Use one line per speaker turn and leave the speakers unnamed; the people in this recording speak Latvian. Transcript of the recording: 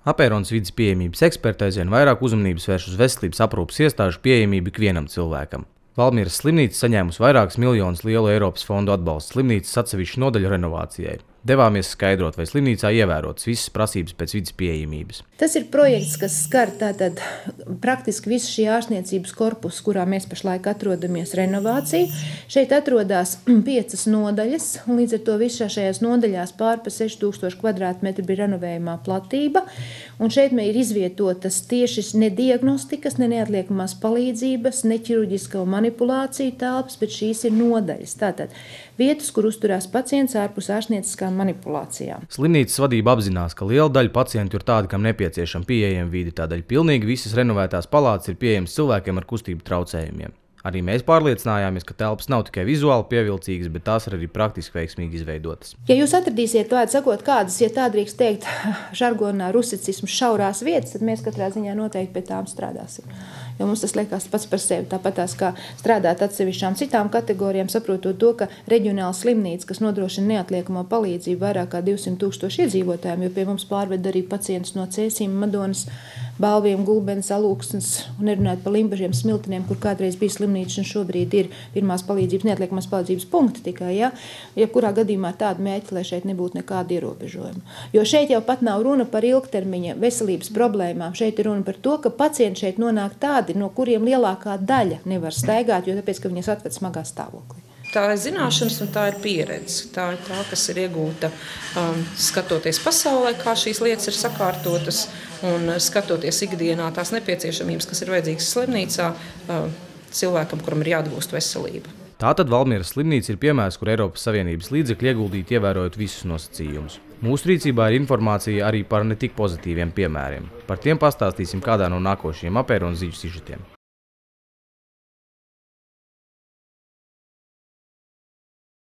Apēronas vides pieejamības eksperti aizvien vairāk uzmanības vērš uz veselības aprūpes iestāžu pieejamību ikvienam cilvēkam. Valmieras slimnīca saņēmusi vairākus miljonus lielu Eiropas fondu atbalstu slimnīcas atsevišķu nodaļu renovācijai. Devāmies skaidrot, vai slimnīcā ievērotas visas prasības pēc vides pieejamības.
Tas ir projekts, kas skar tātad praktiski visu šī ārstniecības korpusu, kurā mēs pašlaik atrodamies, renovāciju. Šeit atrodas 5 nodaļas, un līdz ar to visā šajās nodaļās pār pa 6000 kvadrātmetru bija renovējumā platība. Un šeit ir izvietotas tieši ne diagnostikas, ne neatliekamās palīdzības, ne ķirurģisko manipulāciju telpas, bet šīs ir nodaļas. Tātad vietas, kur uzturās pacients ārpus ārstnieciskām manipulācijām.
Slimnīcas vadība apzinās, ka liela daļa pacientu ir tādi, kam nepieciešama pieejama vide, tādēļ pilnīgi visas renovētās palātas ir pieejamas cilvēkiem ar kustību traucējumiem. Arī mēs pārliecinājāmies, ka telpas nav tikai vizuāli pievilcīgas, bet tās ir arī praktiski veiksmīgi izveidotas.
Ja jūs atradīsiet, sakot, kādas, ja tā drīkst teikt, žargonā rusicismu šaurās vietas, tad mēs katrā ziņā noteikti pie tām strādāsim. Jo mums tas liekas pats par sevi, tāpatās kā strādāt atsevišķām citām kategorijām, saprotot to, ka reģionāla slimnīca, kas nodrošina neatliekamo palīdzību vairāk kā 200 000 iedzīvotājiem, jo pie mums pārved arī pacientus no Cēsīm, Madonas, Balviem, Gulbenes, Alūksnes, un nerunājot par Limbažiem, Smilteniem, kur kādreiz bija slimnīca, un šobrīd ir pirmās palīdzības, neatliekamās palīdzības punkti tikai, jebkurā gadījumā tāda mērķa, lai šeit nebūtu nekāda ierobežojuma. Jo šeit jau pat nav runa par ilgtermiņa veselības problēmām, šeit ir runa par to, ka pacienti šeit nonāk tādi, no kuriem lielākā daļa nevar staigāt, jo tāpēc, ka viņas atved smagā stāvoklī.
Tā ir zināšanas un tā ir pieredze. Tā ir tā, kas ir iegūta skatoties pasaulē, kā šīs lietas ir sakārtotas, un skatoties ikdienā tās nepieciešamības, kas ir vajadzīgas slimnīcā cilvēkam, kuram ir jāatgūst veselība.
Tātad Valmieras slimnīca ir piemērs, kur Eiropas Savienības līdzekļi ieguldīti ievērojot visus nosacījumus. Mūsu rīcībā ir informācija arī par ne tik pozitīviem piemēriem. Par tiem pastāstīsim kādā no nākošajiem Apēronas ziņu sižetiem.